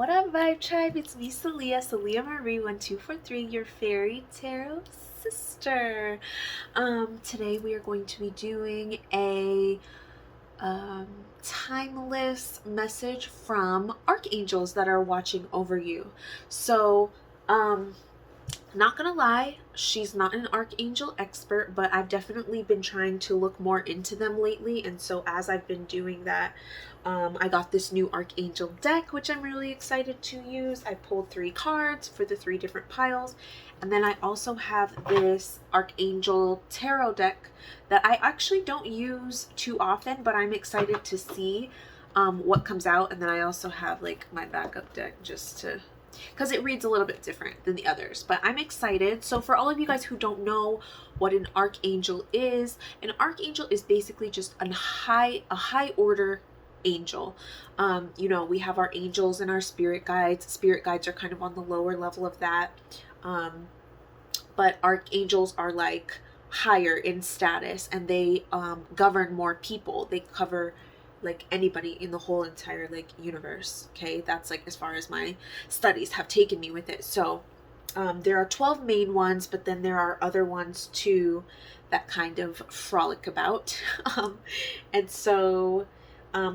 What up, Vibe Tribe? It's me, Salia, Salia Marie 1243, your fairy tarot sister. Today we are going to be doing a timeless message from archangels that are watching over you. So, not gonna lie, she's not an archangel expert, but I've definitely been trying to look more into them lately, and so as I've been doing that, I got this new archangel deck, which I'm really excited to use. I pulled 3 cards for the 3 different piles, and then I also have this archangel tarot deck that I actually don't use too often, but I'm excited to see what comes out. And then I also have like my backup deck just to, because it reads a little bit different than the others, but I'm excited. So for all of you guys who don't know what an archangel is basically just a high order angel. You know, we have our angels and our spirit guides. Spirit guides are kind of on the lower level of that, but archangels are like higher in status, and they govern more people. They cover like anybody in the whole entire like universe. Okay, that's like as far as my studies have taken me with it. So there are 12 main ones, but then there are other ones too that kind of frolic about. And so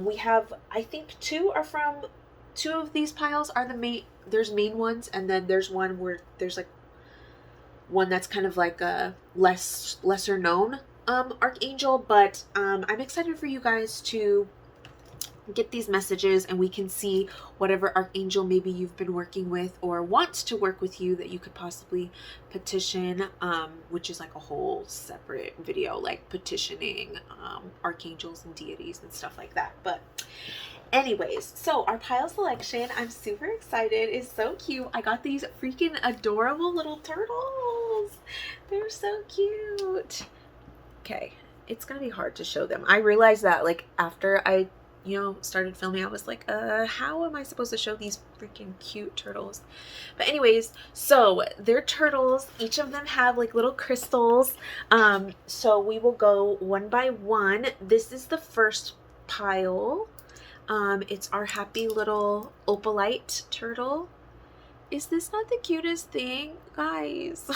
we have, I think 2 of these piles are the main, there's main ones, and then there's one where there's like one that's kind of like a lesser known archangel. But I'm excited for you guys to get these messages, and we can see whatever archangel maybe you've been working with or wants to work with you that you could possibly petition, which is like a whole separate video, like petitioning archangels and deities and stuff like that. But anyways, so our pile selection, I'm super excited. It's so cute. I got these freaking adorable little turtles. They're so cute. Okay, it's gonna be hard to show them. I realized that like after I started filming, I was like, how am I supposed to show these freaking cute turtles? But anyways, so they're turtles. Each of them have like little crystals. So we will go one by one. This is the first pile. It's our happy little opalite turtle. Is this not the cutest thing, guys?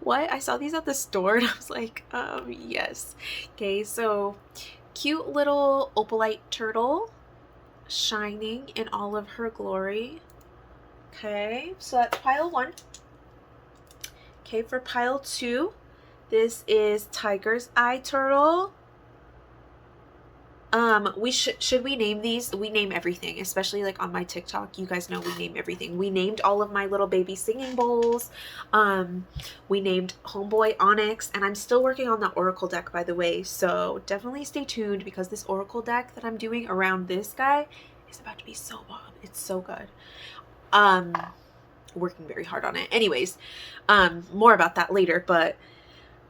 What? I saw these at the store and I was like, yes. Okay, so cute little opalite turtle shining in all of her glory. Okay, so that's pile 1. Okay, for pile 2, this is tiger's eye turtle. Should we name these? We name everything, especially like on my TikTok. You guys know we name everything. We named all of my little baby singing bowls. We named Homeboy Onyx, and I'm still working on the Oracle deck, by the way. So definitely stay tuned, because this Oracle deck that I'm doing around this guy is about to be so bomb. It's so good. Working very hard on it. Anyways, more about that later. But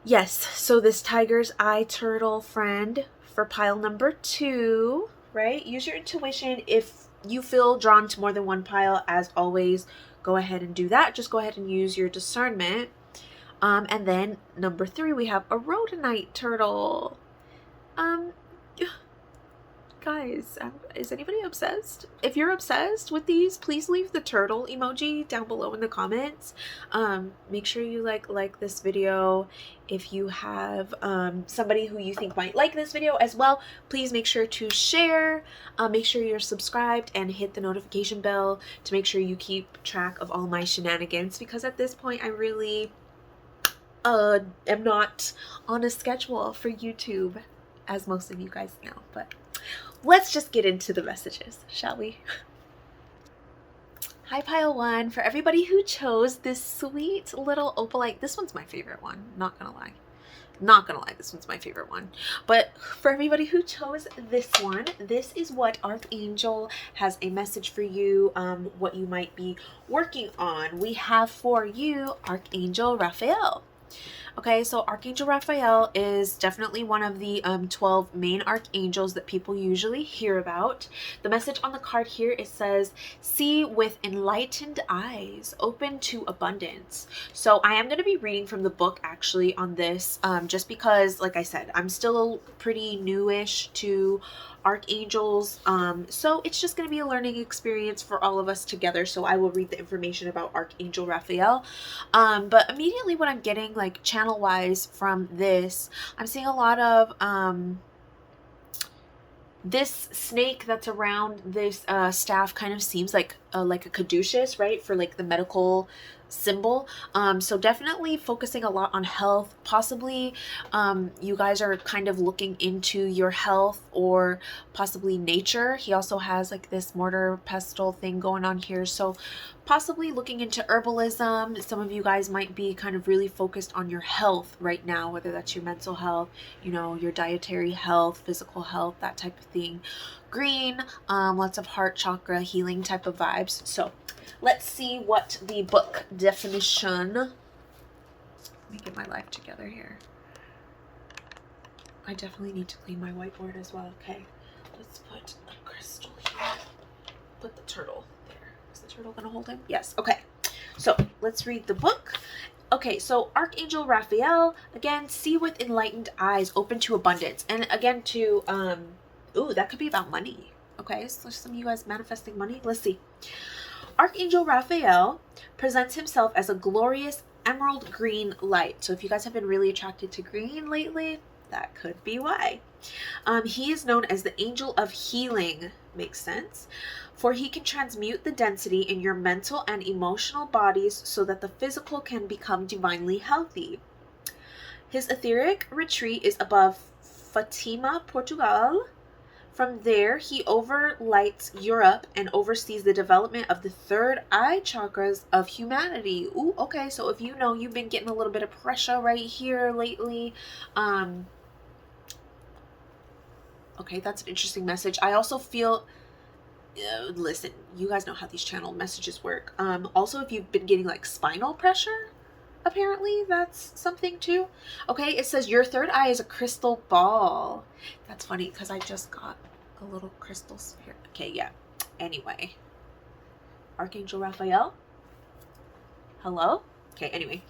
yes, so this tiger's eye turtle friend for pile number 2, right? Use your intuition. If you feel drawn to more than one pile, as always, go ahead and do that. Just go ahead and use your discernment. And then number 3, we have a rhodonite turtle. Guys, is anybody obsessed? If you're obsessed with these, please leave the turtle emoji down below in the comments. Make sure you like this video. If you have somebody who you think might like this video as well, please make sure to share. Make sure you're subscribed and hit the notification bell to make sure you keep track of all my shenanigans, because at this point I really am not on a schedule for YouTube, as most of you guys know. But let's just get into the messages, shall we? Hi, pile 1. For everybody who chose this sweet little opalite, this one's my favorite one, not gonna lie. Not gonna lie, this one's my favorite one. But for everybody who chose this one, this is what Archangel has a message for you, what you might be working on. We have for you Archangel Raphael. Okay, so Archangel Raphael is definitely one of the 12 main archangels that people usually hear about. The message on the card here, it says, see with enlightened eyes, open to abundance. So I am going to be reading from the book actually on this, just because, like I said, I'm still pretty newish to archangels. So it's just going to be a learning experience for all of us together. So I will read the information about Archangel Raphael. But immediately what I'm getting, like channel wise from this, I'm seeing a lot of this snake that's around this staff kind of seems like a caduceus, right? For like the medical symbol. So definitely focusing a lot on health. Possibly you guys are kind of looking into your health or possibly nature. He also has like this mortar pestle thing going on here. So possibly looking into herbalism. Some of you guys might be kind of really focused on your health right now, whether that's your mental health, you know, your dietary health, physical health, that type of thing. Green, lots of heart chakra healing type of vibes. So let's see what the book definition. Let me get my life together here. I definitely need to clean my whiteboard as well. Okay, let's put a crystal here. Put the turtle there. Is the turtle gonna hold him? Yes. Okay, so let's read the book. Okay, so Archangel Raphael, again, see with enlightened eyes, open to abundance. And again, to ooh, that could be about money. Okay, so some of you guys manifesting money. Let's see. Archangel Raphael presents himself as a glorious emerald green light. So if you guys have been really attracted to green lately, that could be why. He is known as the angel of healing. Makes sense. For he can transmute the density in your mental and emotional bodies so that the physical can become divinely healthy. His etheric retreat is above Fatima, Portugal. From there, he overlights Europe and oversees the development of the third eye chakras of humanity. Ooh, okay, so if you know you've been getting a little bit of pressure right here lately, okay, that's an interesting message. I also feel, listen, you guys know how these channel messages work. Also, if you've been getting like spinal pressure, apparently that's something too. Okay, it says your third eye is a crystal ball. That's funny because I just got a little crystal sphere. Okay, yeah. Anyway, Archangel Raphael. Hello? Okay, anyway.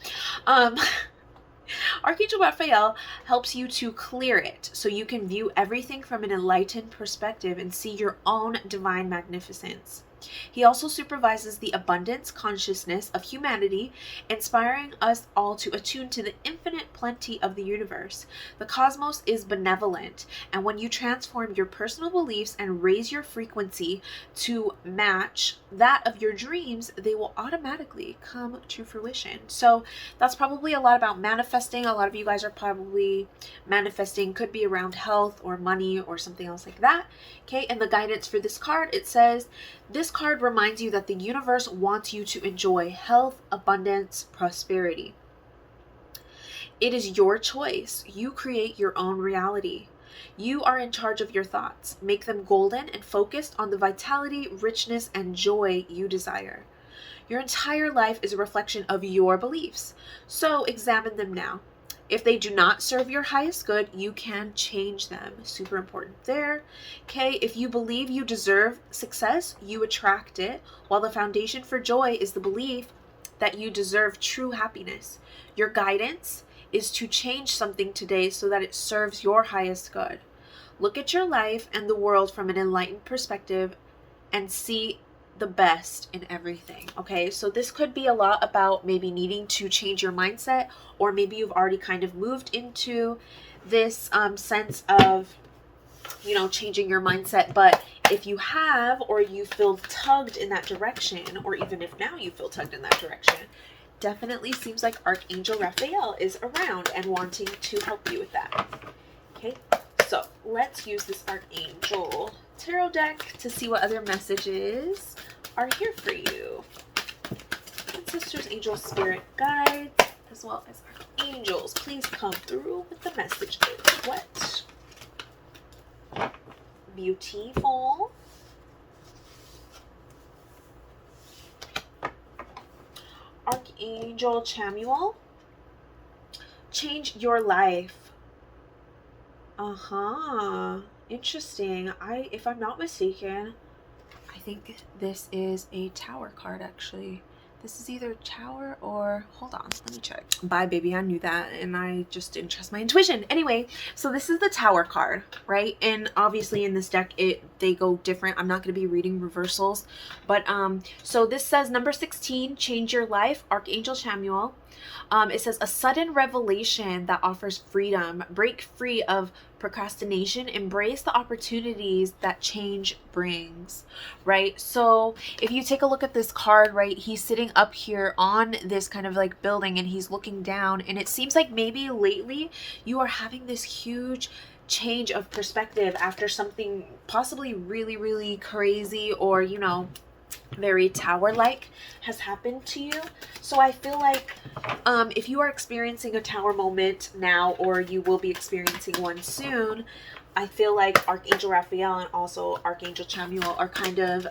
Archangel Raphael helps you to clear it so you can view everything from an enlightened perspective and see your own divine magnificence. He also supervises the abundance consciousness of humanity, inspiring us all to attune to the infinite plenty of the universe. The cosmos is benevolent, and when you transform your personal beliefs and raise your frequency to match that of your dreams, they will automatically come to fruition. So that's probably a lot about manifesting. A lot of you guys are probably manifesting, could be around health or money or something else like that. Okay, and the guidance for this card, it says, this card reminds you that the universe wants you to enjoy health, abundance, prosperity. It is your choice. You create your own reality. You are in charge of your thoughts. Make them golden and focused on the vitality, richness, and joy you desire. Your entire life is a reflection of your beliefs, so examine them now. If they do not serve your highest good, you can change them. Super important there. Okay, if you believe you deserve success, you attract it, while the foundation for joy is the belief that you deserve true happiness. Your guidance is to change something today so that it serves your highest good. Look at your life and the world from an enlightened perspective and see the best in everything. Okay, so this could be a lot about maybe needing to change your mindset, or maybe you've already kind of moved into this sense of, you know, changing your mindset. But if you have, or you feel tugged in that direction, or even if now you feel tugged in that direction, definitely seems like Archangel Raphael is around and wanting to help you with that. Okay, so let's use this Archangel tarot deck to see what other messages are here for you. Ancestors, angels, spirit guides, as well as archangels, please come through with the messages. What? Beautiful. Archangel Chamuel, change your life. Interesting. If I'm not mistaken, I think this is a tower card actually. This is either Tower or, hold on, let me check. Bye, baby, I knew that, and I just didn't trust my intuition. Anyway, so this is the Tower card, right? And obviously in this deck, they go different. I'm not going to be reading reversals, but so this says number 16, change your life, Archangel Samuel. It says a sudden revelation that offers freedom. Break free of procrastination. Embrace the opportunities that change brings, right? So if you take a look at this card, right, he's sitting up here on this kind of like building and he's looking down, and it seems like maybe lately you are having this huge change of perspective after something possibly really, really crazy or, you know, very Tower-like has happened to you. So I feel like if you are experiencing a Tower moment now, or you will be experiencing one soon, I feel like Archangel Raphael and also Archangel Chamuel are kind of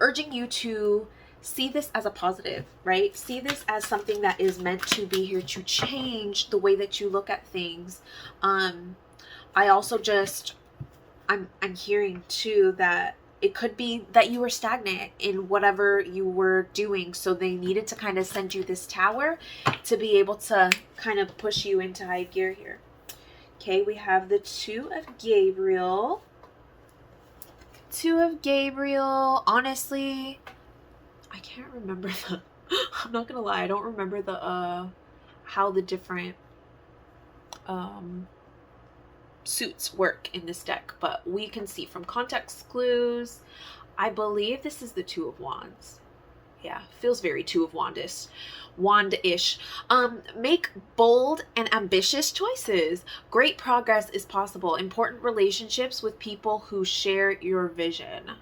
urging you to see this as a positive, right? See this as something that is meant to be here to change the way that you look at things. I also just, I'm hearing too that it could be that you were stagnant in whatever you were doing, so they needed to kind of send you this Tower to be able to kind of push you into high gear here. Okay, we have the Two of Gabriel. Two of Gabriel. Honestly, I can't remember the, I'm not gonna lie, I don't remember the how the different suits work in this deck, but we can see from context clues, I believe this is the Two of Wands. Yeah, feels very Two of Wandish. Make bold and ambitious choices. Great progress is possible. Important relationships with people who share your vision.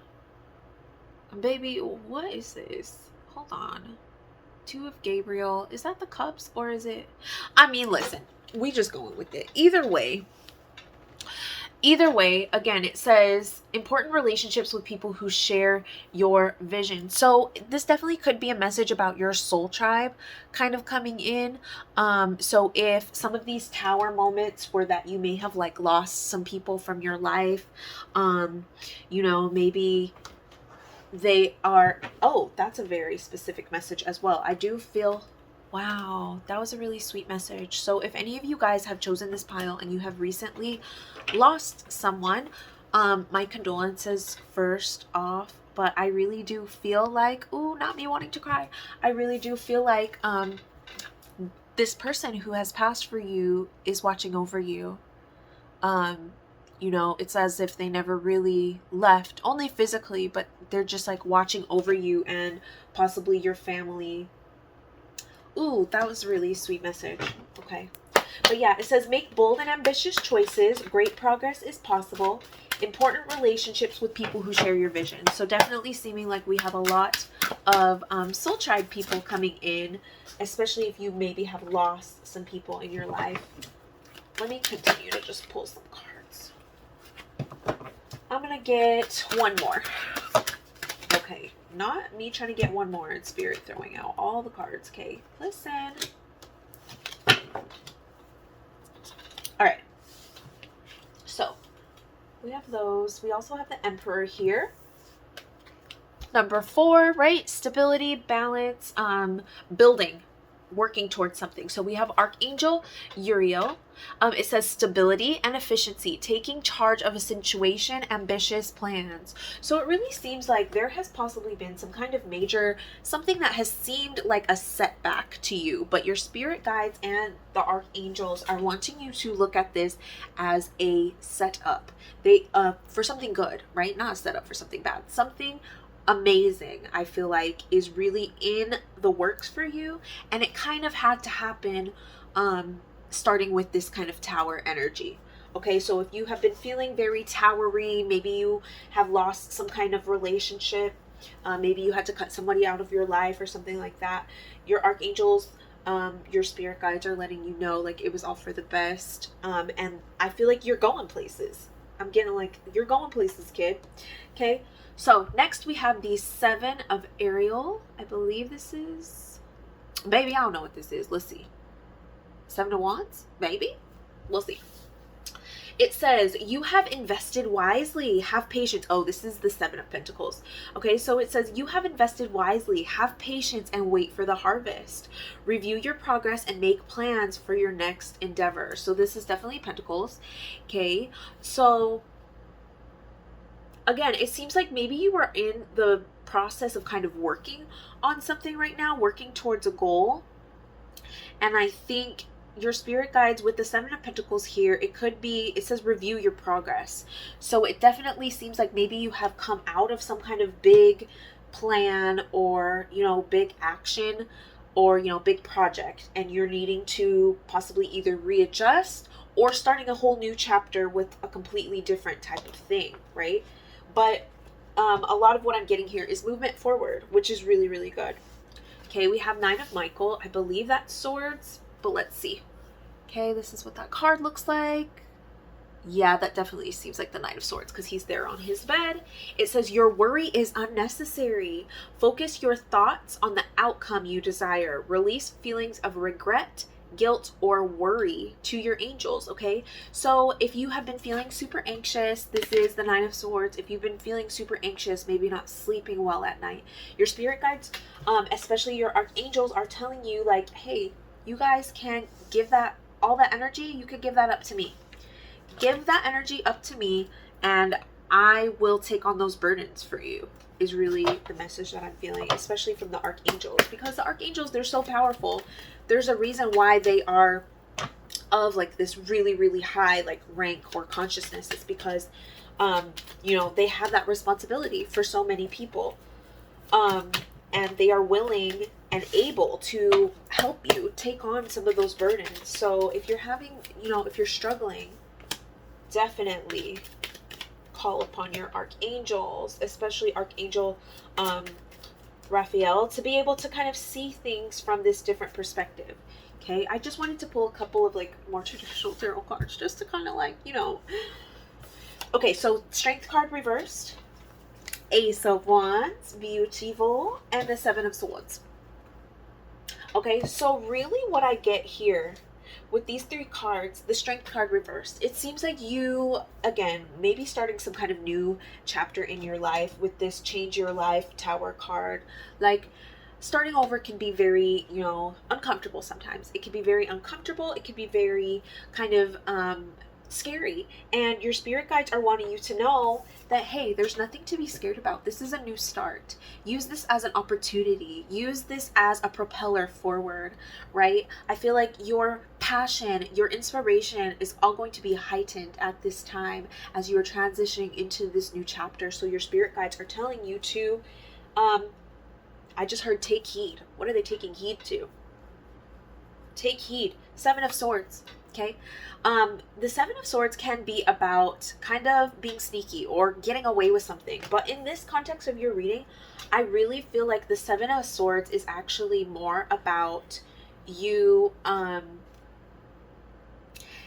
Baby, what is this? Hold on. Two of Gabriel. Is that the Cups or is it? I mean, listen, we just going with it. Either way, again, it says important relationships with people who share your vision. So this definitely could be a message about your soul tribe kind of coming in. So if some of these Tower moments were that you may have like lost some people from your life, you know, maybe they are, oh, that's a very specific message as well. I do feel, wow, that was a really sweet message. So if any of you guys have chosen this pile and you have recently lost someone, my condolences first off, but I really do feel like, ooh, not me wanting to cry, I really do feel like this person who has passed for you is watching over you. You know, it's as if they never really left, only physically, but they're just like watching over you and possibly your family. Ooh, that was a really sweet message. Okay. But yeah, it says make bold and ambitious choices. Great progress is possible. Important relationships with people who share your vision. So definitely seeming like we have a lot of soul tribe people coming in, especially if you maybe have lost some people in your life. Let me continue to just pull some cards. I'm going to get one more. Okay. Not me trying to get one more and Spirit throwing out all the cards. Okay, listen. Alright. So, we have those. We also have the Emperor here. Number 4, right? Stability, balance, building, working towards something. So we have Archangel Uriel. It says stability and efficiency, taking charge of a situation, ambitious plans. So it really seems like there has possibly been some kind of major, something that has seemed like a setback to you, but your spirit guides and the archangels are wanting you to look at this as a setup. They for something good, right? Not a setup for something bad. Something amazing, I feel like, is really in the works for you, and it kind of had to happen starting with this kind of Tower energy. Okay, so if you have been feeling very towery, maybe you have lost some kind of relationship, maybe you had to cut somebody out of your life or something like that, your archangels, your spirit guides are letting you know like it was all for the best. And I feel like you're going places. I'm getting like, you're going places, kid. Okay, so next we have the Seven of Ariel. I believe this is, baby, I don't know what this is. Let's see. Seven of Wands, maybe. We'll see. It says, you have invested wisely, have patience. Oh, this is the Seven of Pentacles. Okay, so it says, you have invested wisely, have patience, and wait for the harvest. Review your progress and make plans for your next endeavor. So this is definitely Pentacles. Okay, so again, it seems like maybe you are in the process of kind of working on something right now, working towards a goal. And I think your spirit guides with the Seven of Pentacles here, it could be, it says review your progress. So it definitely seems like maybe you have come out of some kind of big plan or, you know, big action or, you know, big project, and you're needing to possibly either readjust or starting a whole new chapter with a completely different type of thing, right? But a lot of what I'm getting here is movement forward, which is really, really good. Okay, we have Nine of Michael. I believe that's swords, but let's see. Okay, this is what that card looks like. Yeah, that definitely seems like the Knight of Swords because he's there on his bed. It says, your worry is unnecessary. Focus your thoughts on the outcome you desire. Release feelings of regret, guilt, or worry to your angels, okay? So if you have been feeling super anxious, this is the Nine of Swords. If you've been feeling super anxious, maybe not sleeping well at night, your spirit guides, especially your archangels, are telling you like, hey, you guys can give that, all that energy, you could give that up to me. Give that energy up to me and I will take on those burdens for you, is really the message that I'm feeling, especially from the archangels, because the archangels, they're so powerful. There's a reason why they are of like this really, really high like rank or consciousness. It's because, you know, they have that responsibility for so many people. And they are willing and able to help you take on some of those burdens. So if you're having, you know, if you're struggling, definitely call upon your archangels, especially Archangel Raphael, to be able to kind of see things from this different perspective. Okay, I just wanted to pull a couple of like more traditional tarot cards just to kind of like, you know. Okay, so Strength card reversed, Ace of Wands, beautiful, and the Seven of Swords. Okay, so really what I get here with these three cards, the Strength card reversed, it seems like you, again, maybe starting some kind of new chapter in your life with this Change Your Life Tower card. Like, starting over can be very, you know, uncomfortable sometimes. It can be very uncomfortable. It can be very kind of scary. And your spirit guides are wanting you to know that, hey, there's nothing to be scared about. This is a new start. Use this as an opportunity. Use this as a propeller forward, right? I feel like your passion, your inspiration is all going to be heightened at this time as you are transitioning into this new chapter. So your spirit guides are telling you to, I just heard take heed. What are they taking heed to? Take heed. Seven of Swords. Okay. The Seven of Swords can be about kind of being sneaky or getting away with something. But in this context of your reading, I really feel like the Seven of Swords is actually more about you.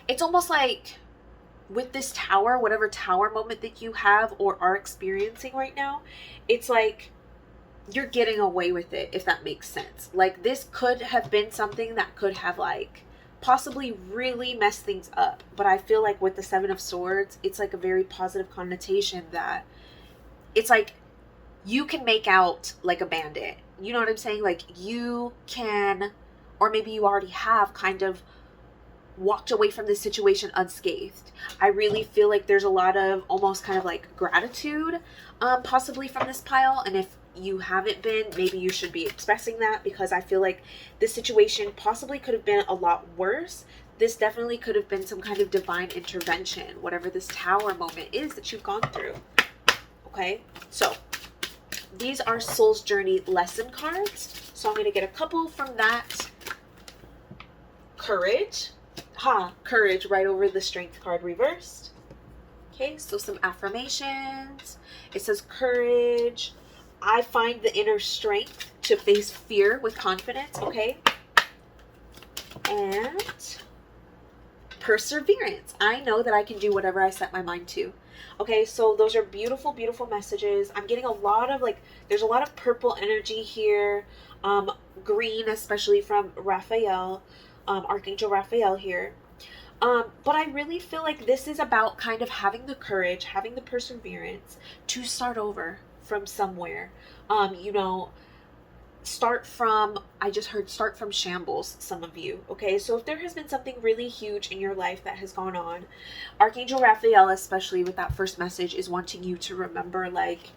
It's almost like with this tower, whatever tower moment that you have or are experiencing right now, it's like you're getting away with it, if that makes sense. Like, this could have been something that could have like possibly really messed things up, but I feel like with the Seven of Swords, it's like a very positive connotation that it's like you can make out like a bandit, you know what I'm saying? Like, you can, or maybe you already have kind of walked away from this situation unscathed. I really feel like there's a lot of almost kind of like gratitude possibly from this pile, and if you haven't been, maybe you should be expressing that, because I feel like this situation possibly could have been a lot worse. This definitely could have been some kind of divine intervention, whatever this tower moment is that you've gone through. Okay, so these are Soul's Journey lesson cards. So I'm going to get a couple from that. Courage. Courage right over the Strength card reversed. Okay, so some affirmations. It says courage. I find the inner strength to face fear with confidence, okay? And perseverance. I know that I can do whatever I set my mind to. Okay, so those are beautiful, beautiful messages. I'm getting a lot of like, there's a lot of purple energy here. Green, especially from Raphael, Archangel Raphael here. But I really feel like this is about kind of having the courage, having the perseverance to start over from somewhere. You know, I just heard start from shambles, some of you. Okay, so if there has been something really huge in your life that has gone on, Archangel Raphael, especially with that first message, is wanting you to remember, like,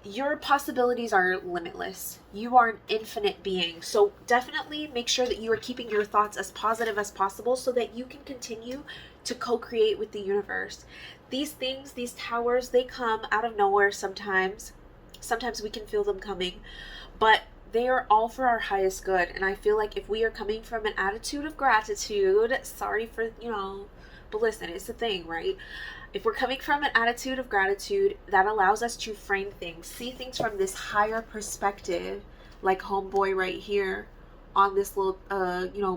your possibilities are limitless. You are an infinite being. So definitely make sure that you are keeping your thoughts as positive as possible so that you can continue to co-create with the universe. These things, these towers, they come out of nowhere sometimes. Sometimes we can feel them coming, but they are all for our highest good. And I feel like if we are coming from an attitude of gratitude, sorry for, but listen, it's a thing, right? If we're coming from an attitude of gratitude, that allows us to frame things, see things from this higher perspective, like homeboy right here on this little,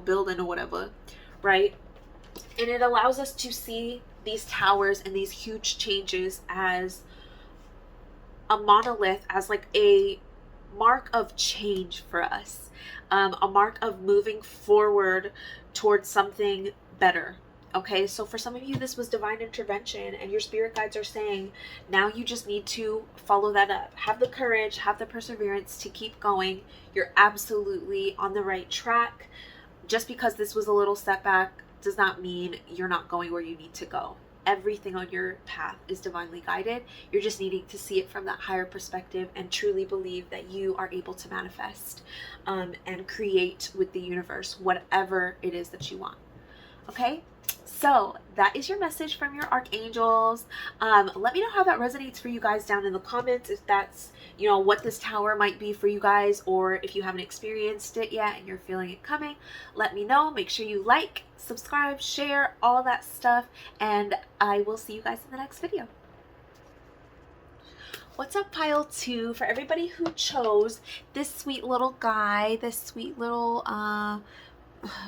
building or whatever, right? And it allows us to see these towers and these huge changes as a monolith, as like a mark of change for us, a mark of moving forward towards something better. Okay, so for some of you, this was divine intervention, and your spirit guides are saying, now you just need to follow that up. Have the courage, have the perseverance to keep going. You're absolutely on the right track. Just because this was a little setback does not mean you're not going where you need to go. Everything on your path is divinely guided. You're just needing to see it from that higher perspective and truly believe that you are able to manifest and create with the universe whatever it is that you want. Okay, so that is your message from your archangels. Let me know how that resonates for you guys down in the comments, if that's, what this tower might be for you guys, or if you haven't experienced it yet and you're feeling it coming. Let me know. Make sure you like, subscribe, share, all that stuff, and I will see you guys in the next video. What's up, pile 2? For everybody who chose this sweet little guy, this sweet little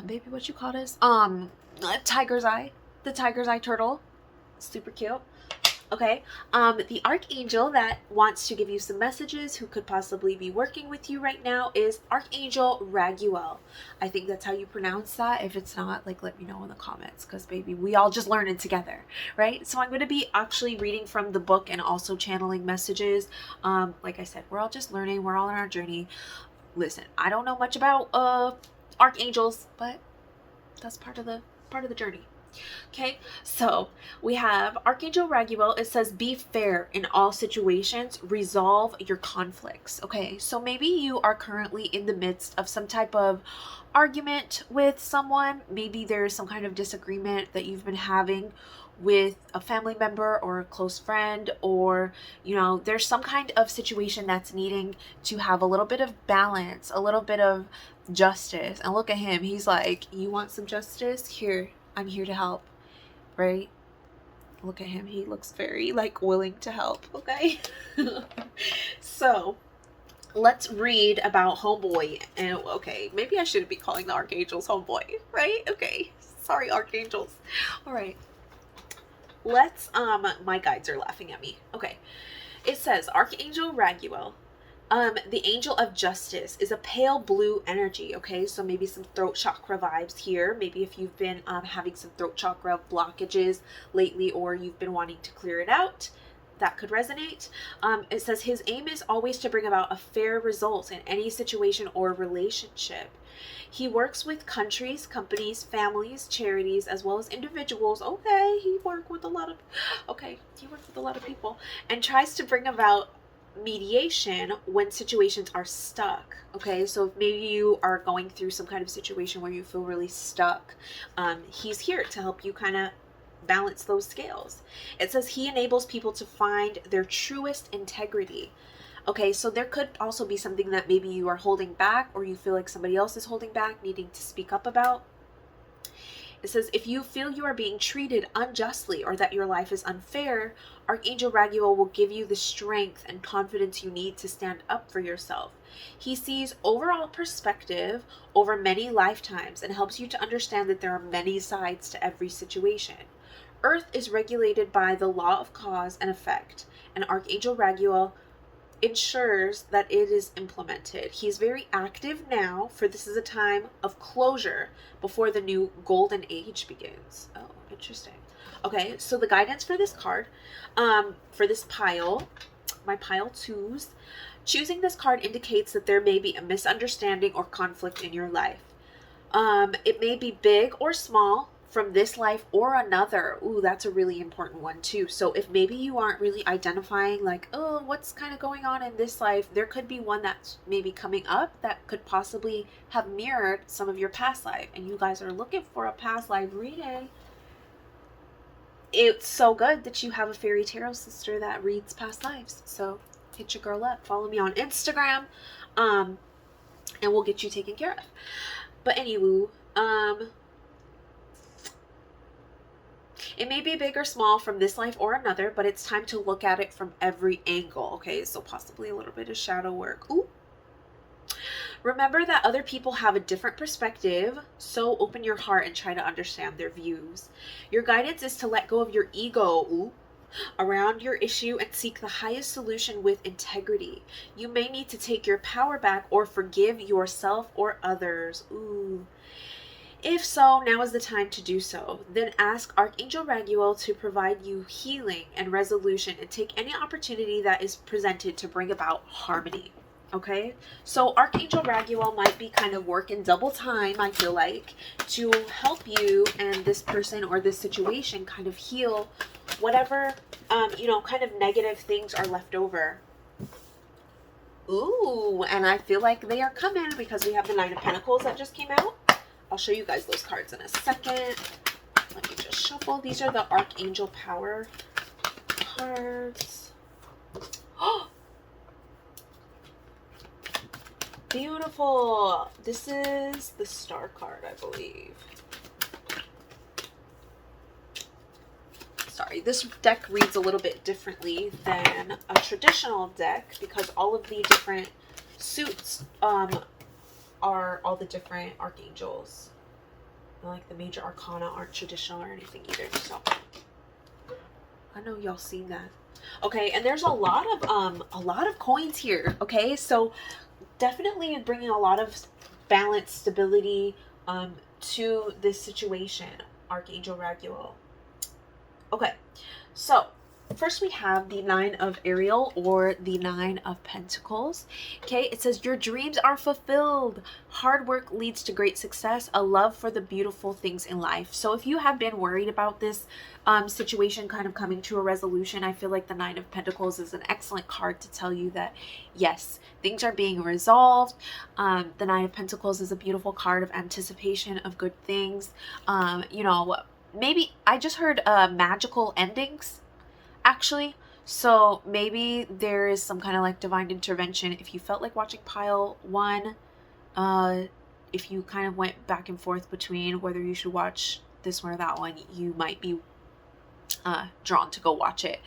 baby, what you call this? Tiger's eye, the tiger's eye turtle, super cute. Okay, the archangel that wants to give you some messages, who could possibly be working with you right now, is Archangel Raguel. I think that's how you pronounce that. If it's not, like, let me know in the comments, because baby, we all just learning together, right? So I'm going to be actually reading from the book and also channeling messages. Like I said, we're all just learning, we're all on our journey. Listen, I don't know much about archangels, but that's part of the journey. Okay, so we have Archangel Raguel. It says, be fair in all situations, resolve your conflicts. Okay, so maybe you are currently in the midst of some type of argument with someone. Maybe there's some kind of disagreement that you've been having with a family member or a close friend, or there's some kind of situation that's needing to have a little bit of balance, a little bit of justice. And look at him, he's like, you want some justice? Here, I'm here to help, right? Look at him, he looks very willing to help. Okay. So let's read about homeboy. And okay, maybe I shouldn't be calling the archangels homeboy, right? Okay, sorry, archangels. All right, let's my guides are laughing at me. Okay, it says Archangel Raguel, the angel of justice, is a pale blue energy. Okay, so maybe some throat chakra vibes here. Maybe if you've been having some throat chakra blockages lately, or you've been wanting to clear it out, that could resonate. It says his aim is always to bring about a fair result in any situation or relationship. He works with countries, companies, families, charities, as well as individuals. Okay, he works with a lot of people, and tries to bring about mediation when situations are stuck. Okay, so if maybe you are going through some kind of situation where you feel really stuck, he's here to help you kind of balance those scales. It says he enables people to find their truest integrity. Okay, so there could also be something that maybe you are holding back, or you feel like somebody else is holding back, needing to speak up about. It says, if you feel you are being treated unjustly or that your life is unfair, Archangel Raguel will give you the strength and confidence you need to stand up for yourself. He sees overall perspective over many lifetimes and helps you to understand that there are many sides to every situation. Earth is regulated by the law of cause and effect, and Archangel Raguel ensures that it is implemented. He's very active now, for this is a time of closure before the new golden age begins. Oh, interesting. Okay, so the guidance for this card, for this pile, my pile twos, choosing this card indicates that there may be a misunderstanding or conflict in your life. It may be big or small, from this life or another. Ooh, that's a really important one too. So if maybe you aren't really identifying like, oh, what's kind of going on in this life, there could be one that's maybe coming up that could possibly have mirrored some of your past life, and you guys are looking for a past life reading. It's so good that you have a fairy tarot sister that reads past lives. So hit your girl up, follow me on Instagram, and we'll get you taken care of. But anywho, it may be big or small from this life or another, but it's time to look at it from every angle. Okay, so possibly a little bit of shadow work. Ooh. Remember that other people have a different perspective, so open your heart and try to understand their views. Your guidance is to let go of your ego around your issue and seek the highest solution with integrity. You may need to take your power back or forgive yourself or others. Ooh. If so, now is the time to do so. Then ask Archangel Raguel to provide you healing and resolution, and take any opportunity that is presented to bring about harmony. Okay? So Archangel Raguel might be kind of working double time, I feel like, to help you and this person or this situation kind of heal whatever, kind of negative things are left over. Ooh, and I feel like they are coming because we have the Nine of Pentacles that just came out. I'll show you guys those cards in a second. Let me just shuffle. These are the Archangel Power cards. Oh, beautiful. This is the Star card, I believe. Sorry, this deck reads a little bit differently than a traditional deck because all of the different suits are all the different archangels. Like the major arcana aren't traditional or anything either, so I know y'all seen that. Okay, and there's a lot of coins here. Okay, so definitely bringing a lot of balance, stability to this situation, Archangel Raguel. Okay, so first we have the Nine of Ariel, or the Nine of Pentacles. Okay, it says your dreams are fulfilled. Hard work leads to great success. A love for the beautiful things in life. So if you have been worried about this situation kind of coming to a resolution, I feel like the Nine of Pentacles is an excellent card to tell you that yes, things are being resolved. The Nine of Pentacles is a beautiful card of anticipation of good things. Maybe I just heard magical endings, actually. So maybe there is some kind of like divine intervention. If you felt like watching pile one, if you kind of went back and forth between whether you should watch this one or that one, you might be drawn to go watch it.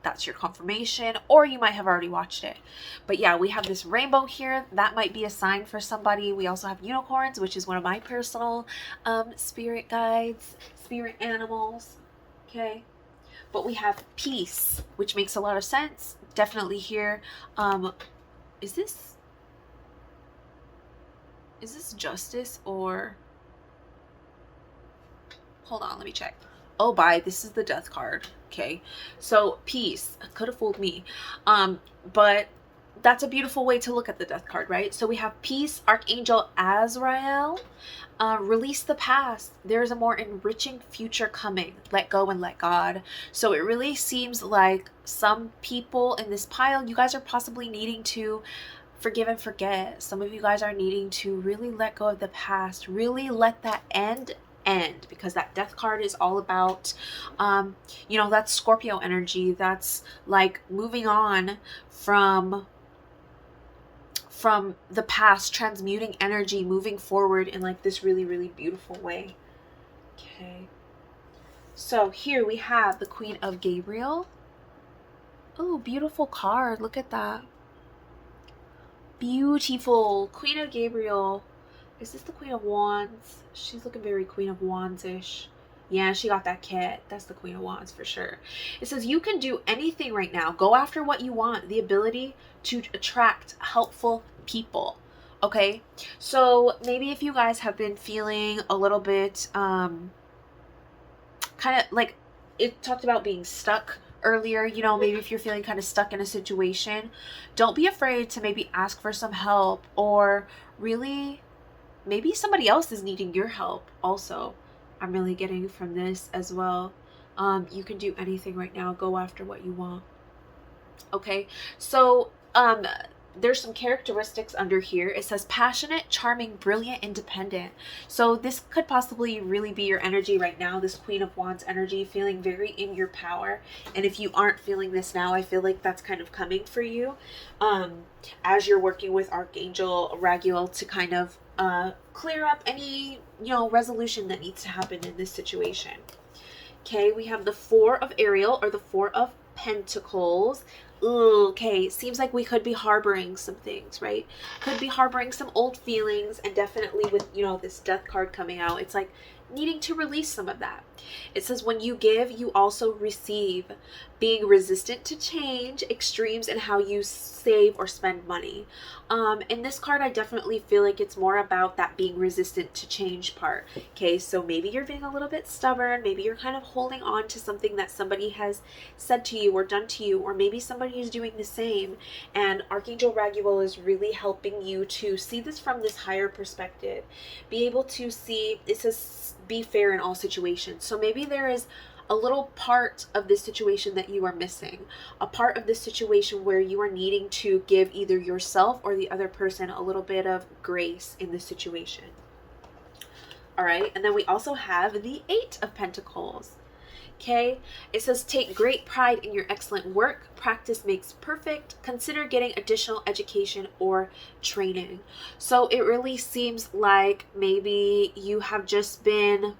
That's your confirmation, or you might have already watched it. But yeah, we have this rainbow here. That might be a sign for somebody. We also have unicorns, which is one of my personal spirit guides, spirit animals. Okay. But we have peace, which makes a lot of sense. Definitely here. Is this justice or... Hold on, let me check. Oh, this is the death card. Okay, so peace. Could have fooled me. But that's a beautiful way to look at the death card, right? So we have peace, Archangel Azrael. Release the past. There's a more enriching future coming. Let go and let God. So it really seems like some people in this pile, you guys are possibly needing to forgive and forget. Some of you guys are needing to really let go of the past. Really let that end, because that death card is all about that's Scorpio energy. That's like moving on from the past, transmuting energy, moving forward in like this really, really beautiful way. Okay, so here we have the Queen of Gabriel. Oh, beautiful card. Look at that. Beautiful Queen of Gabriel. Is this the Queen of Wands? She's looking very Queen of Wands-ish. Yeah, she got that cat. That's the Queen of Wands for sure. It says you can do anything right now. Go after what you want. The ability to attract helpful people. Okay? So maybe if you guys have been feeling a little bit kind of like it talked about being stuck earlier, you know, maybe if you're feeling kind of stuck in a situation, don't be afraid to maybe ask for some help, or really maybe somebody else is needing your help also. I'm really getting from this as well. You can do anything right now. Go after what you want. Okay, so there's some characteristics under here. It says passionate, charming, brilliant, independent. So this could possibly really be your energy right now, this Queen of Wands energy, feeling very in your power. And if you aren't feeling this now, I feel like that's kind of coming for you as you're working with Archangel Raguel to kind of clear up any, you know, resolution that needs to happen in this situation. Okay, we have the Four of Ariel, or the Four of Pentacles. Okay, seems like we could be harboring some things, right? Could be harboring some old feelings, and definitely with, you know, this Death card coming out, it's like needing to release some of that. It says when you give, you also receive. Being resistant to change, extremes in how you save or spend money. In this card, I definitely feel like it's more about that being resistant to change part. Okay, so maybe you're being a little bit stubborn. Maybe you're kind of holding on to something that somebody has said to you or done to you, or maybe somebody is doing the same. And Archangel Raguel is really helping you to see this from this higher perspective. Be able to see, it says be fair in all situations. So maybe there is a little part of this situation that you are missing, a part of this situation where you are needing to give either yourself or the other person a little bit of grace in this situation. All right, and then we also have the Eight of Pentacles. Okay, it says take great pride in your excellent work. Practice makes perfect. Consider getting additional education or training. So it really seems like maybe you have just been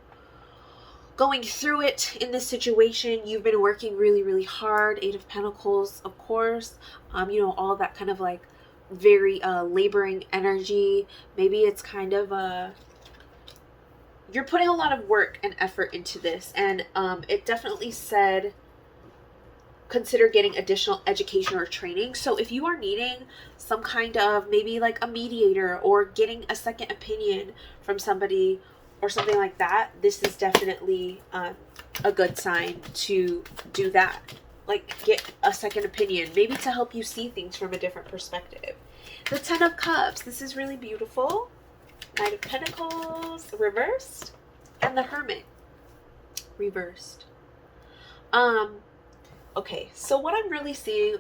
going through it in this situation. You've been working really, really hard. Eight of Pentacles, of course. You know, all that kind of like very laboring energy. Maybe it's kind of you're putting a lot of work and effort into this, and it definitely said consider getting additional education or training. So if you are needing some kind of maybe like a mediator or getting a second opinion from somebody or something like that, this is definitely a good sign to do that. Like get a second opinion, maybe to help you see things from a different perspective. The Ten of Cups, this is really beautiful. Knight of Pentacles reversed, and the Hermit reversed. Okay, so what I'm really seeing,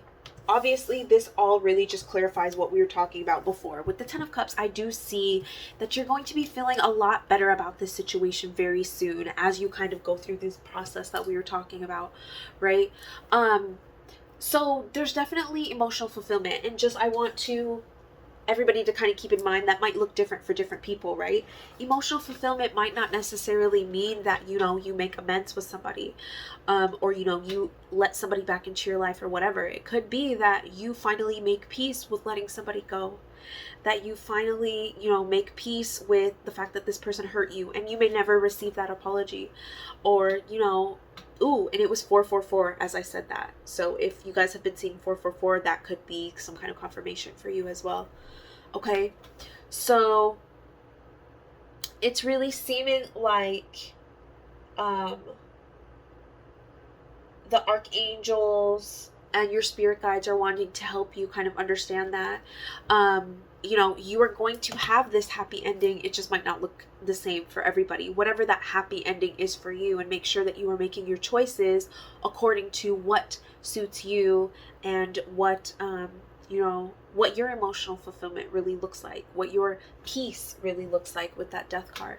obviously this all really just clarifies what we were talking about before. With the Ten of Cups, I do see that you're going to be feeling a lot better about this situation very soon as you kind of go through this process that we were talking about, right? So there's definitely emotional fulfillment, and just I want to everybody to kind of keep in mind that might look different for different people, right? Emotional fulfillment might not necessarily mean that, you know, you make amends with somebody, or, you know, you let somebody back into your life or whatever. It could be that you finally make peace with letting somebody go, that you finally, you know, make peace with the fact that this person hurt you and you may never receive that apology, or, you know, ooh, and it was 444 as I said that. So if you guys have been seeing 444, that could be some kind of confirmation for you as well. Okay, so it's really seeming like the archangels and your spirit guides are wanting to help you kind of understand that you know, you are going to have this happy ending. It just might not look the same for everybody. Whatever that happy ending is for you, and make sure that you are making your choices according to what suits you and what you know, what your emotional fulfillment really looks like, what your peace really looks like with that Death card.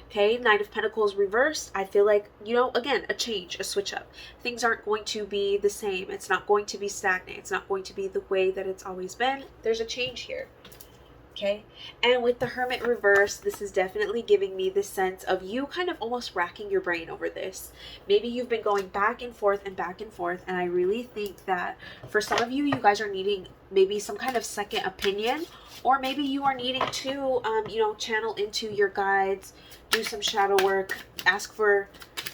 Okay, Knight of Pentacles reversed. I feel like, you know, again, a change, a switch up. Things aren't going to be the same. It's not going to be stagnant. It's not going to be the way that it's always been. There's a change here. Okay, and with the Hermit reverse, this is definitely giving me the sense of you kind of almost racking your brain over this. Maybe you've been going back and forth, and I really think that for some of you, you guys are needing maybe some kind of second opinion, or maybe you are needing to, you know, channel into your guides, do some shadow work, ask for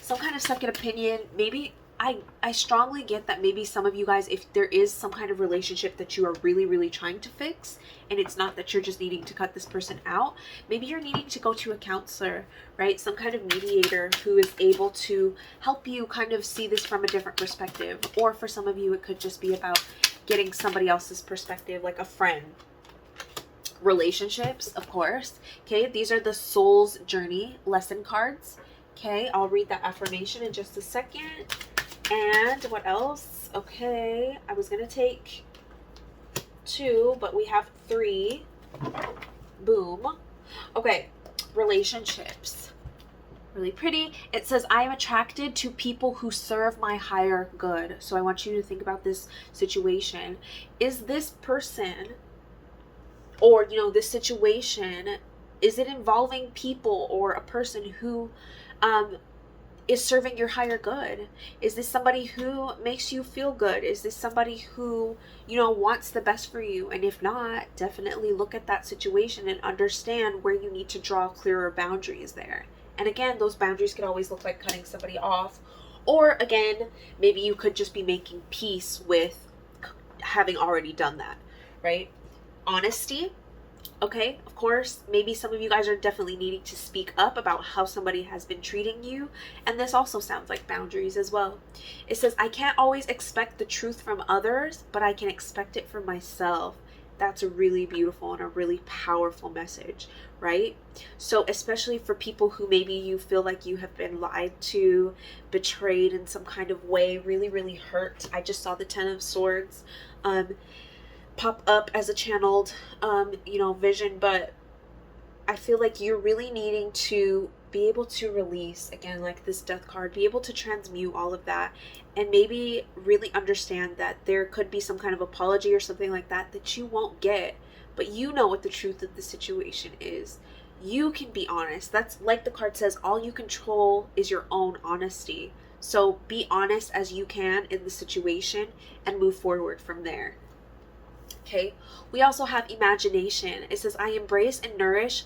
some kind of second opinion. Maybe I strongly get that maybe some of you guys, if there is some kind of relationship that you are really, really trying to fix, and it's not that you're just needing to cut this person out, maybe you're needing to go to a counselor, right? Some kind of mediator who is able to help you kind of see this from a different perspective. Or for some of you, it could just be about getting somebody else's perspective, like a friend. Relationships, of course. Okay, these are the soul's journey lesson cards. Okay, I'll read that affirmation in just a second. And what else? Okay, I was gonna take 2, but we have 3. Boom. Okay, relationships. Really pretty. It says, I am attracted to people who serve my higher good. So I want you to think about this situation. Is this person, or, you know, this situation, is it involving people or a person who is serving your higher good? Is this somebody who makes you feel good? Is this somebody who, you know, wants the best for you? And if not, definitely look at that situation and understand where you need to draw clearer boundaries there. And again, those boundaries could always look like cutting somebody off. Or again, maybe you could just be making peace with having already done that, right? Honesty. Okay, of course, maybe some of you guys are definitely needing to speak up about how somebody has been treating you. And this also sounds like boundaries as well. It says, I can't always expect the truth from others, but I can expect it from myself. That's a really beautiful and a really powerful message, right? So especially for people who maybe you feel like you have been lied to, betrayed in some kind of way, really, really hurt. I just saw the 10 of Swords pop up as a channeled you know, vision, but I feel like you're really needing to be able to release, again, like this death card, be able to transmute all of that, and maybe really understand that there could be some kind of apology or something like that that you won't get, but you know what the truth of the situation is. You can be honest. That's like the card says, all you control is your own honesty. So be honest as you can in the situation and move forward from there. Okay, we also have imagination. It says, I embrace and nourish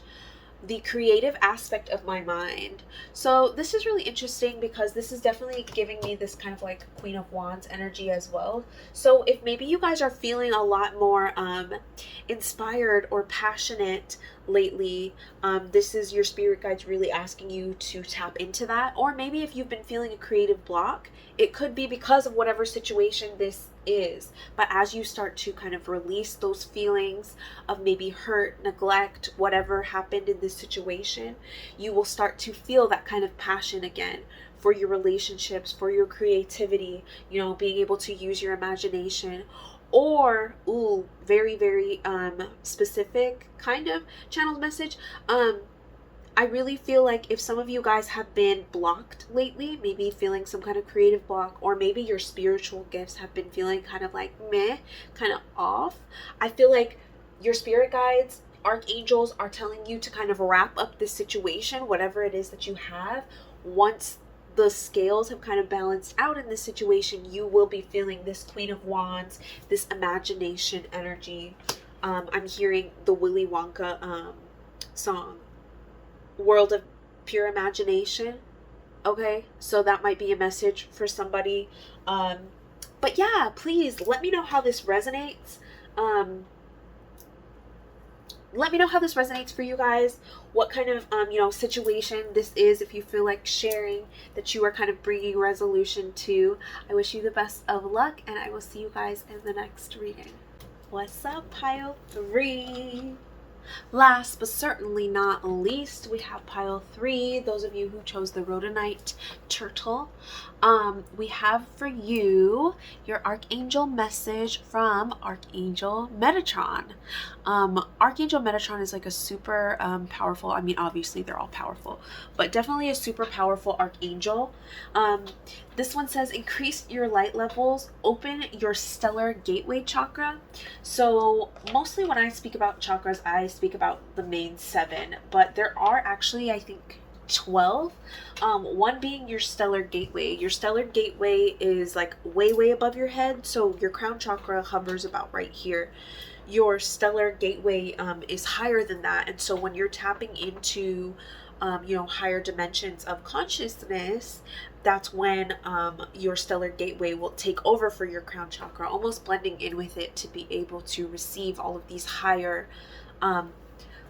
the creative aspect of my mind. So this is really interesting because this is definitely giving me this kind of like Queen of Wands energy as well. So if maybe you guys are feeling a lot more inspired or passionate lately, this is your spirit guides really asking you to tap into that. Or maybe if you've been feeling a creative block, it could be because of whatever situation this is. But as you start to kind of release those feelings of maybe hurt, neglect, whatever happened in this situation, you will start to feel that kind of passion again for your relationships, for your creativity, you know, being able to use your imagination. Or, ooh, very, very specific kind of channeled message. I really feel like if some of you guys have been blocked lately, maybe feeling some kind of creative block, or maybe your spiritual gifts have been feeling kind of like meh, kind of off, I feel like your spirit guides, archangels are telling you to kind of wrap up this situation, whatever it is that you have. Once the scales have kind of balanced out in this situation, you will be feeling this Queen of Wands, this imagination energy. I'm hearing the Willy Wonka song, World of Pure Imagination. Okay, so that might be a message for somebody. But yeah, please let me know how this resonates. Let me know how this resonates for you guys. What kind of you know, situation this is. If you feel like sharing that you are kind of bringing resolution to. I wish you the best of luck, and I will see you guys in the next reading. What's up, pile 3? Last but certainly not least, we have pile 3. Those of you who chose the rhodonite turtle, we have for you your Archangel message from Archangel Metatron. Archangel Metatron is like a super powerful, I mean, obviously they're all powerful, but definitely a super powerful archangel. This one says, increase your light levels, open your stellar gateway chakra. So mostly when I speak about chakras, I speak about the main 7, but there are actually, I think, 12. One being your stellar gateway. Your stellar gateway is like way above your head, so your crown chakra hovers about right here. Your stellar gateway is higher than that, and so when you're tapping into you know, higher dimensions of consciousness, that's when your stellar gateway will take over for your crown chakra, almost blending in with it to be able to receive all of these higher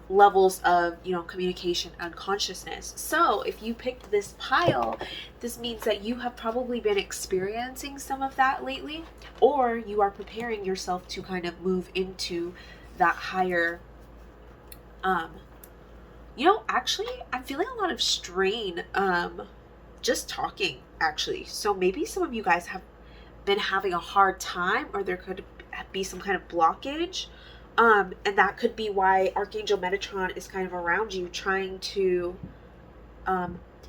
levels of, you know, communication and consciousness. So if you picked this pile, this means that you have probably been experiencing some of that lately, or you are preparing yourself to kind of move into that higher you know, actually I'm feeling a lot of strain just talking, actually. So maybe some of you guys have been having a hard time, or there could be some kind of blockage. And that could be why Archangel Metatron is kind of around you, trying to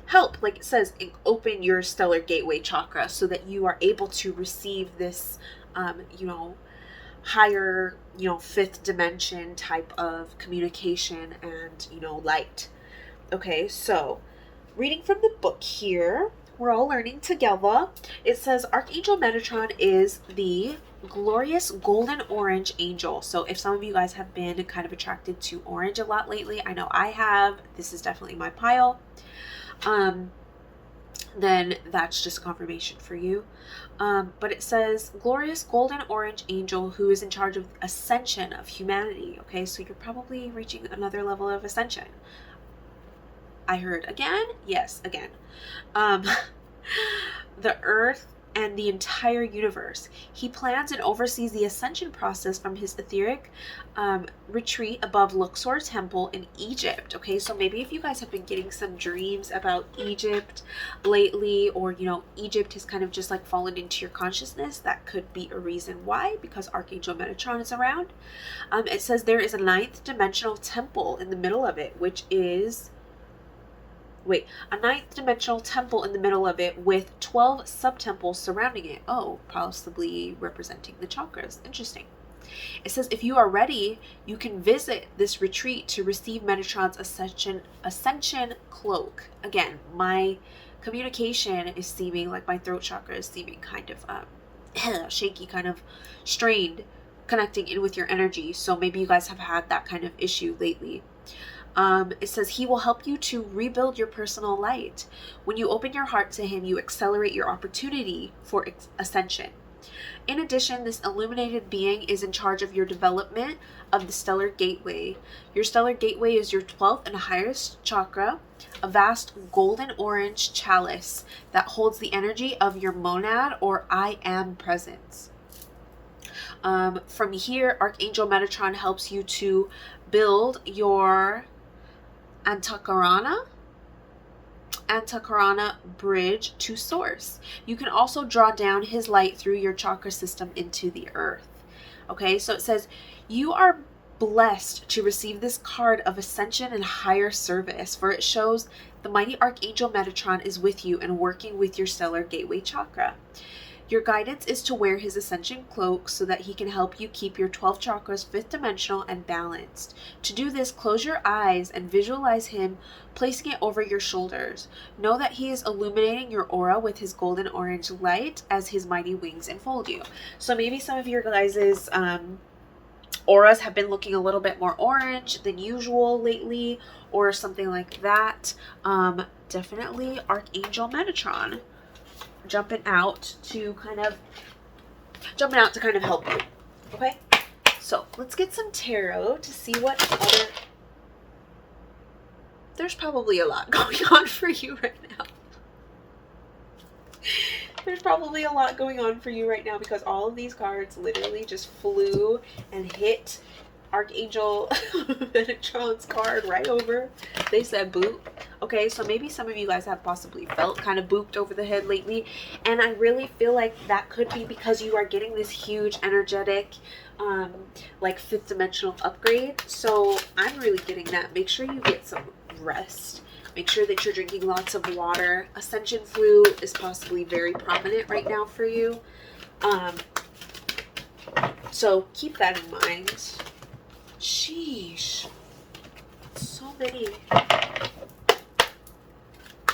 help, like it says, open your stellar gateway chakra so that you are able to receive this, you know, higher, you know, fifth dimension type of communication and, you know, light. Okay, so reading from the book here, we're all learning together. It says Archangel Metatron is the glorious golden orange angel. So if some of you guys have been kind of attracted to orange a lot lately, I know I have. This is definitely my pile. Then that's just confirmation for you. But it says glorious golden orange angel who is in charge of ascension of humanity. Okay, so you're probably reaching another level of ascension. I heard again? Yes, again. The earth and the entire universe. He plans and oversees the ascension process from his etheric retreat above Luxor Temple in Egypt. Okay, so maybe if you guys have been getting some dreams about Egypt lately, or, you know, Egypt has kind of just like fallen into your consciousness, that could be a reason why, because Archangel Metatron is around. It says there is a ninth dimensional temple in the middle of it, which is a ninth dimensional temple in the middle of it with 12 sub-temples surrounding it. Oh, possibly representing the chakras. Interesting. It says if you are ready, you can visit this retreat to receive Metatron's ascension cloak. Again, my communication is seeming like my throat chakra is seeming kind of shaky, kind of strained, connecting in with your energy. So maybe you guys have had that kind of issue lately. It says he will help you to rebuild your personal light. When you open your heart to him, you accelerate your opportunity for ascension. In addition, this illuminated being is in charge of your development of the stellar gateway. Your stellar gateway is your 12th and highest chakra, a vast golden orange chalice that holds the energy of your monad or I am presence. From here, Archangel Metatron helps you to build your Antakarana bridge to source. You can also draw down his light through your chakra system into the earth. Okay, so it says you are blessed to receive this card of ascension and higher service, for it shows the mighty Archangel Metatron is with you and working with your stellar gateway chakra. Your guidance is to wear his ascension cloak so that he can help you keep your 12 chakras fifth dimensional and balanced. To do this, close your eyes and visualize him placing it over your shoulders. Know that he is illuminating your aura with his golden orange light as his mighty wings enfold you. So maybe some of your guys' auras have been looking a little bit more orange than usual lately, or something like that. Definitely Archangel Metatron jumping out to kind of help you. Okay, so let's get some tarot to see what other. There's probably a lot going on for you right now. There's probably a lot going on for you right now because all of these cards literally just flew and hit Archangel Metatron's card right over. They said boop. Okay, so maybe some of you guys have possibly felt kind of booped over the head lately, and I really feel like that could be because you are getting this huge energetic like fifth dimensional upgrade. So I'm really getting that. Make sure you get some rest. Make sure that you're drinking lots of water. Ascension flu is possibly very prominent right now for you. So keep that in mind. Sheesh. So many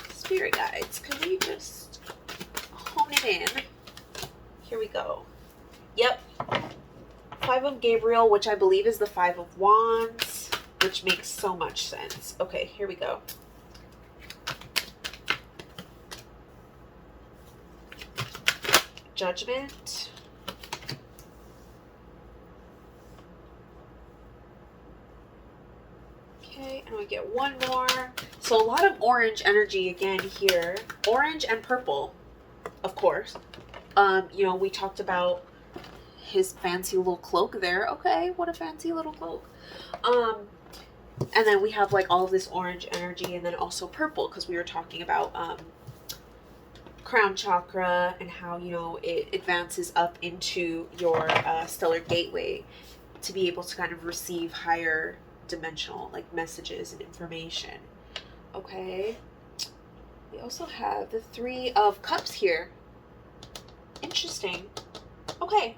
spirit guides. Can we just hone it in? Here we go. Yep. Five of Gabriel, which I believe is the Five of Wands, which makes so much sense. Okay, here we go. Judgment. Okay, and we get one more. So a lot of orange energy again here. Orange and purple, of course. You know, we talked about his fancy little cloak there. Okay, what a fancy little cloak. And then we have like all of this orange energy, and then also purple, because we were talking about crown chakra and how, you know, it advances up into your stellar gateway to be able to kind of receive higher dimensional like messages and information. Okay, we also have the Three of Cups here. Interesting. Okay,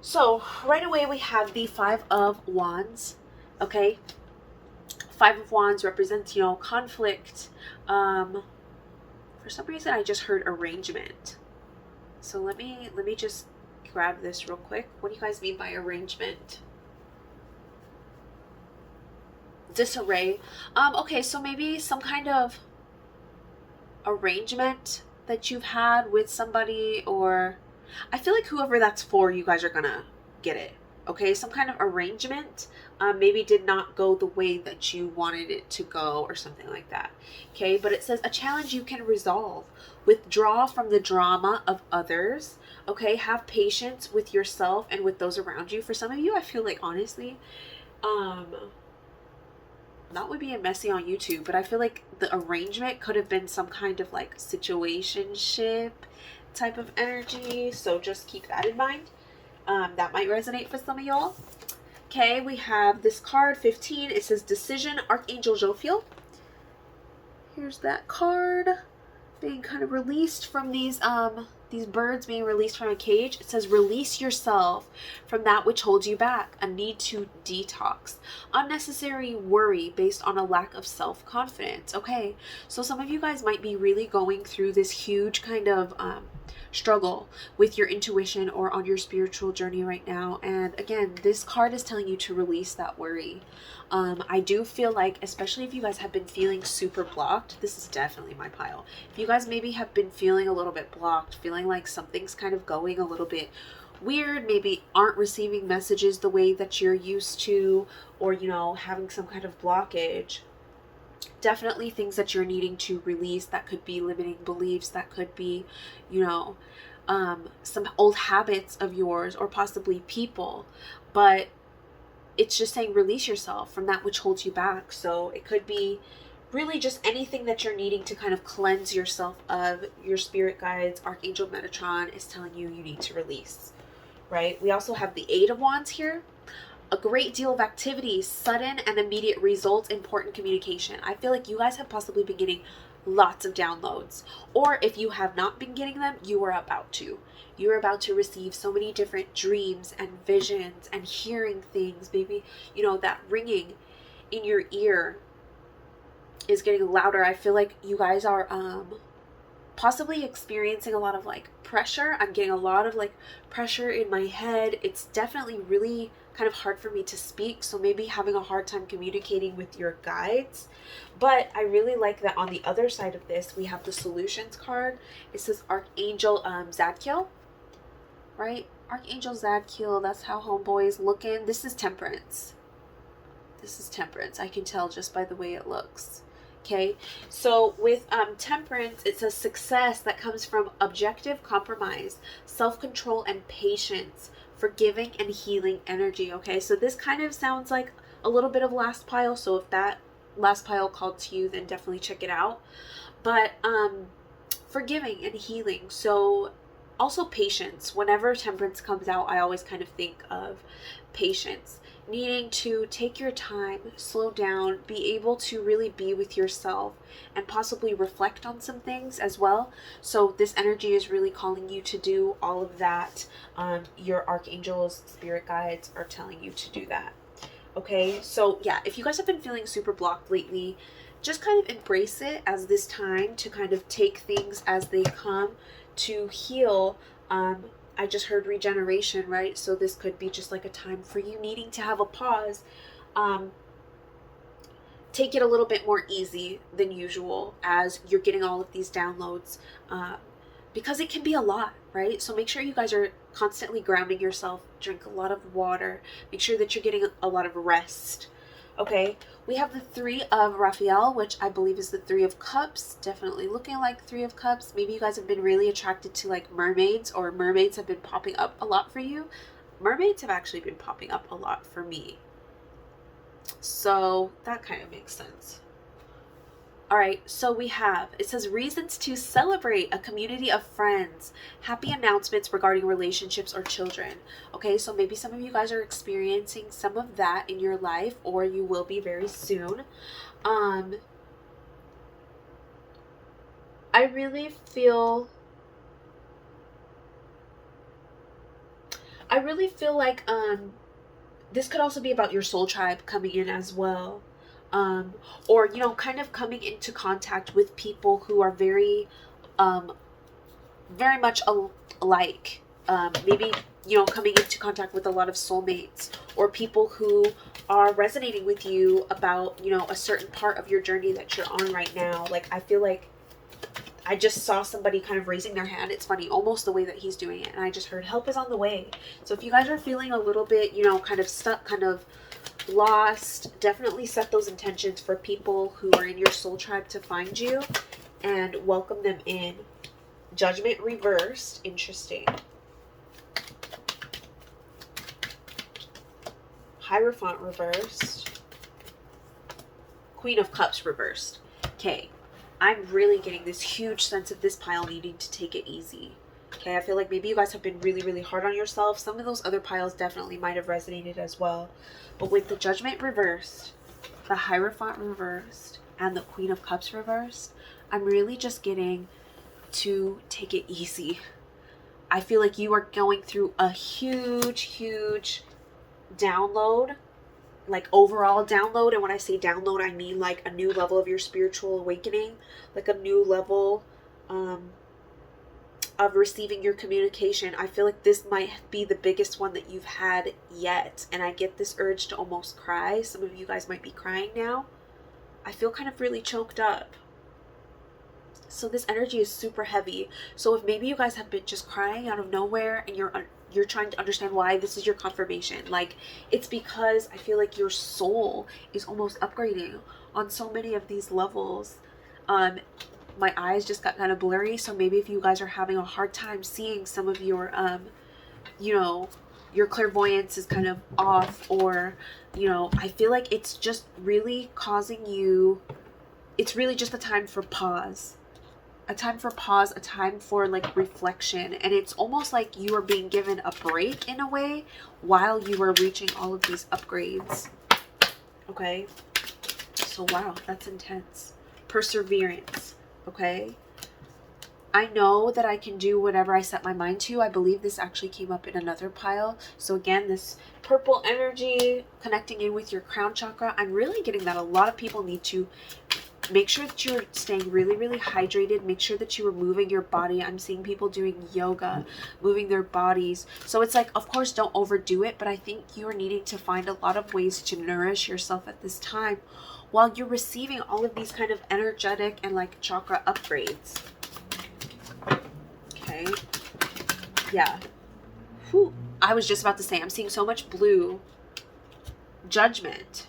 so right away we have the Five of Wands. Okay, Five of Wands represents, you know, conflict. For some reason I just heard arrangement. So let me just grab this real quick. What do you guys mean by arrangement? Disarray. Okay, so maybe some kind of arrangement that you've had with somebody, or I feel like whoever that's for, you guys are gonna get it. Okay, some kind of arrangement maybe did not go the way that you wanted it to go, or something like that. Okay, but it says a challenge you can resolve. Withdraw from the drama of others. Okay, have patience with yourself and with those around you. For some of you, I feel like honestly, not would be a messy on YouTube, but I feel like the arrangement could have been some kind of like situationship type of energy. So just keep that in mind. That might resonate for some of y'all. Okay, we have this card 15. It says Decision, Archangel Jophiel. Here's that card being kind of released from these birds being released from a cage. It says release yourself from that which holds you back. A need to detox. Unnecessary worry based on a lack of self-confidence. Okay, so some of you guys might be really going through this huge kind of struggle with your intuition or on your spiritual journey right now. And again, this card is telling you to release that worry. I do feel like, especially if you guys have been feeling super blocked, this is definitely my pile. If you guys maybe have been feeling a little bit blocked, feeling like something's kind of going a little bit weird, maybe aren't receiving messages the way that you're used to, or, you know, having some kind of blockage, definitely things that you're needing to release. That could be limiting beliefs, that could be, you know, some old habits of yours, or possibly people. But it's just saying release yourself from that which holds you back. So it could be really just anything that you're needing to kind of cleanse yourself of. Your spirit guides, Archangel Metatron, is telling you need to release, right? We also have the Eight of Wands here. A great deal of activity, sudden and immediate results, important communication. I feel like you guys have possibly been getting lots of downloads, or if you have not been getting them, you are about to. You're about to receive so many different dreams and visions and hearing things. Maybe, you know, that ringing in your ear is getting louder. I feel like you guys are possibly experiencing a lot of like pressure. I'm getting a lot of like pressure in my head. It's definitely really kind of hard for me to speak, so maybe having a hard time communicating with your guides. But I really like that on the other side of this, we have the Solutions card. It says Archangel Zadkiel, right? Archangel Zadkiel, that's how homeboy is looking. This is Temperance. This is Temperance. I can tell just by the way it looks. Okay, so with Temperance, it says success that comes from objective compromise, self-control, and patience, forgiving and healing energy. Okay, so this kind of sounds like a little bit of last pile. So if that last pile called to you, then definitely check it out. But forgiving and healing. So also patience. Whenever Temperance comes out, I always kind of think of patience. Needing to take your time, slow down, be able to really be with yourself, and possibly reflect on some things as well. So this energy is really calling you to do all of that. Your archangels, spirit guides are telling you to do that. Okay, so yeah, if you guys have been feeling super blocked lately, just kind of embrace it as this time to kind of take things as they come to heal. I just heard regeneration, right? So this could be just like a time for you needing to have a pause. Take it a little bit more easy than usual as you're getting all of these downloads because it can be a lot, right? So make sure you guys are constantly grounding yourself, drink a lot of water, make sure that you're getting a lot of rest. Okay, we have the Three of Raphael, which I believe is the Three of Cups. Definitely looking like Three of Cups. Maybe you guys have been really attracted to like mermaids, or mermaids have been popping up a lot for you. Mermaids have actually been popping up a lot for me. So that kind of makes sense. All right, so we have, it says reasons to celebrate, a community of friends, happy announcements regarding relationships or children. Okay, so maybe some of you guys are experiencing some of that in your life, or you will be very soon. I really feel like this could also be about your soul tribe coming in as well. Or, you know, kind of coming into contact with people who are very much alike. Maybe, you know, coming into contact with a lot of soulmates, or people who are resonating with you about, you know, a certain part of your journey that you're on right now. Like, I feel like I just saw somebody kind of raising their hand. It's funny, almost the way that he's doing it. And I just heard help is on the way. So if you guys are feeling a little bit, you know, kind of stuck, kind of lost, definitely set those intentions for people who are in your soul tribe to find you and welcome them in. Judgment reversed. Interesting. Hierophant reversed. Queen of Cups reversed. Okay. I'm really getting this huge sense of this pile needing to take it easy. Okay, I feel like maybe you guys have been really, really hard on yourself. Some of those other piles definitely might have resonated as well. But with the Judgment reversed, the Hierophant reversed, and the Queen of Cups reversed, I'm really just getting to take it easy. I feel like you are going through a huge, huge download, like overall download. And when I say download, I mean like a new level of your spiritual awakening, like a new level of receiving your communication. I feel like this might be the biggest one that you've had yet, and I get this urge to almost cry. Some of you guys might be crying now. I feel kind of really choked up. So this energy is super heavy. So if maybe you guys have been just crying out of nowhere and you're trying to understand why, this is your confirmation. Like, it's because I feel like your soul is almost upgrading on so many of these levels. My eyes just got kind of blurry, so maybe if you guys are having a hard time seeing some of your you know, your clairvoyance is kind of off, or, you know, I feel like it's just really causing you, it's really just a time for pause. A time for pause, a time for like reflection. And it's almost like you are being given a break in a way while you are reaching all of these upgrades. Okay. So wow, that's intense. Perseverance. Okay. I know that I can do whatever I set my mind to. I believe this actually came up in another pile. So again, this purple energy connecting in with your crown chakra. I'm really getting that a lot of people need to make sure that you're staying really, really hydrated. Make sure that you are moving your body. I'm seeing people doing yoga, moving their bodies. So it's like, of course, don't overdo it, but I think you're needing to find a lot of ways to nourish yourself at this time while you're receiving all of these kind of energetic and like chakra upgrades. Okay. Yeah. Whew. I was just about to say, I'm seeing so much blue. Judgment.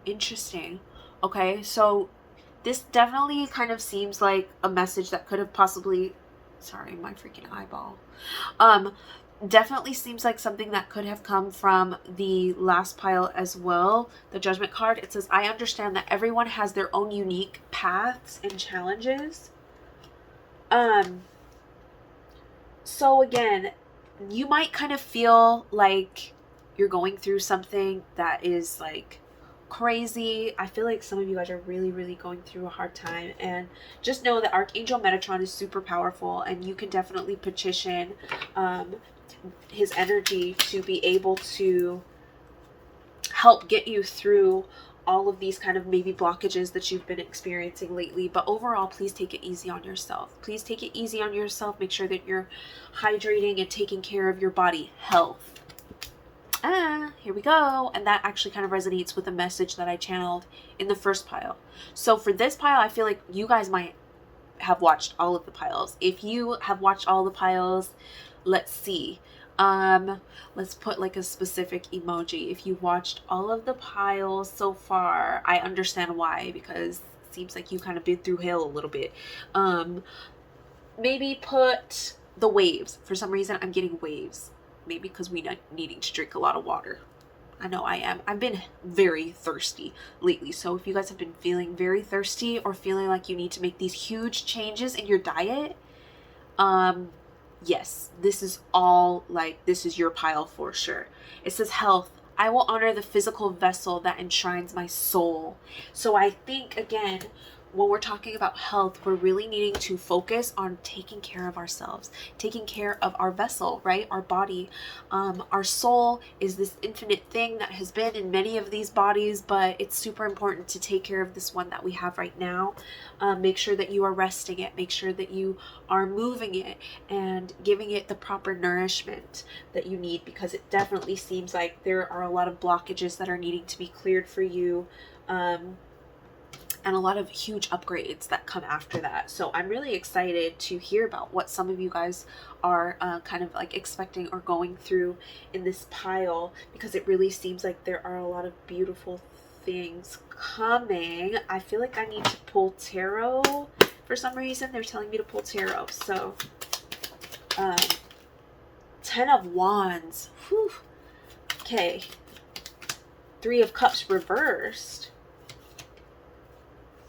Interesting. Okay, so this definitely kind of seems like a message that could have possibly, sorry, my freaking eyeball. Definitely seems like something that could have come from the last pile as well. The Judgment card, it says, I understand that everyone has their own unique paths and challenges. So again, you might kind of feel like you're going through something that is like crazy. I feel like some of you guys are really, really going through a hard time, and just know that Archangel Metatron is super powerful, and you can definitely petition his energy to be able to help get you through all of these kind of maybe blockages that you've been experiencing lately. But overall, please take it easy on yourself. Please take it easy on yourself. Make sure that you're hydrating and taking care of your body health. Here we go. And that actually kind of resonates with the message that I channeled in the first pile. So for this pile, I feel like you guys might have watched all of the piles. If you have watched all the piles, let's see. Let's put like a specific emoji. If you watched all of the piles so far, I understand why, because it seems like you kind of been through hell a little bit. Maybe put the waves. For some reason, I'm getting waves. Maybe because we needing to drink a lot of water. I know I am. I've been very thirsty lately. So if you guys have been feeling very thirsty or feeling like you need to make these huge changes in your diet, yes, this is all like, this is your pile for sure. It says health. I will honor the physical vessel that enshrines my soul. So I think, again, when we're talking about health, we're really needing to focus on taking care of ourselves, taking care of our vessel, right? Our body. Our soul is this infinite thing that has been in many of these bodies, but it's super important to take care of this one that we have right now. Make sure that you are resting it. Make sure that you are moving it and giving it the proper nourishment that you need, because it definitely seems like there are a lot of blockages that are needing to be cleared for you. And a lot of huge upgrades that come after that. So I'm really excited to hear about what some of you guys are kind of like expecting or going through in this pile, because it really seems like there are a lot of beautiful things coming. I feel like I need to pull tarot. For some reason, they're telling me to pull tarot. So, 10 of Wands. Whew. Okay. 3 of Cups reversed.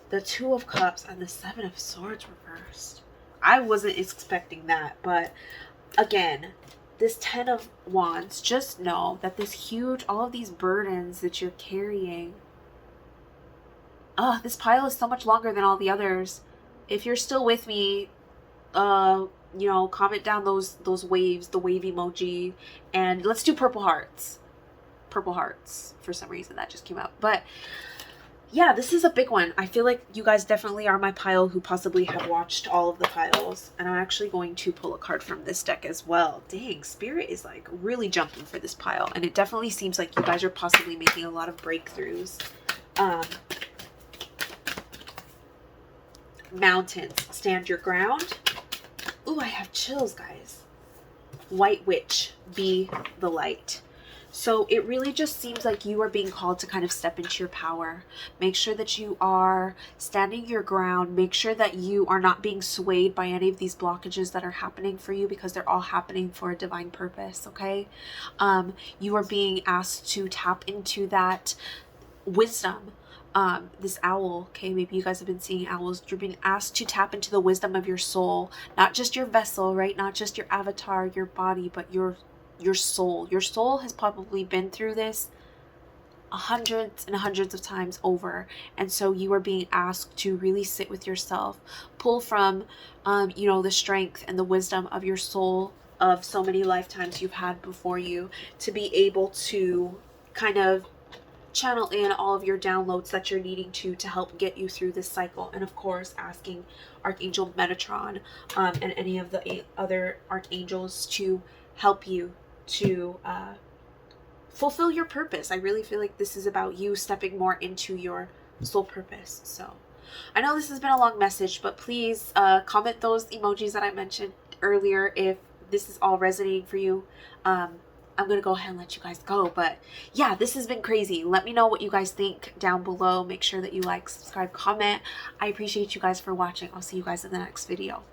The 2 of Cups and the 7 of Swords reversed. I wasn't expecting that, but again, this 10 of Wands, just know that this huge, all of these burdens that you're carrying, this pile is so much longer than all the others. If you're still with me, you know, comment down those waves, the wave emoji, and let's do purple hearts. Purple hearts, for some reason that just came out. But yeah, this is a big one. I feel like you guys definitely are my pile who possibly have watched all of the piles. And I'm actually going to pull a card from this deck as well. Dang, Spirit is like really jumping for this pile. And it definitely seems like you guys are possibly making a lot of breakthroughs. Mountains, stand your ground. Ooh, I have chills, guys. White Witch, be the light. So it really just seems like you are being called to kind of step into your power. Make sure that you are standing your ground. Make sure that you are not being swayed by any of these blockages that are happening for you, because they're all happening for a divine purpose, okay? You are being asked to tap into that wisdom. This owl, okay, maybe you guys have been seeing owls. You're being asked to tap into the wisdom of your soul, not just your vessel, right? Not just your avatar, your body, but your soul. Your soul has probably been through this hundreds and hundreds of times over, and so you are being asked to really sit with yourself, pull from you know, the strength and the wisdom of your soul of so many lifetimes you've had before you, to be able to kind of channel in all of your downloads that you're needing to help get you through this cycle. And of course, asking Archangel Metatron and any of the other archangels to help you to fulfill your purpose. I really feel like this is about you stepping more into your soul purpose. So I know this has been a long message, but please comment those emojis that I mentioned earlier if this is all resonating for you. I'm going to go ahead and let you guys go. But yeah, this has been crazy. Let me know what you guys think down below. Make sure that you like, subscribe, comment. I appreciate you guys for watching. I'll see you guys in the next video.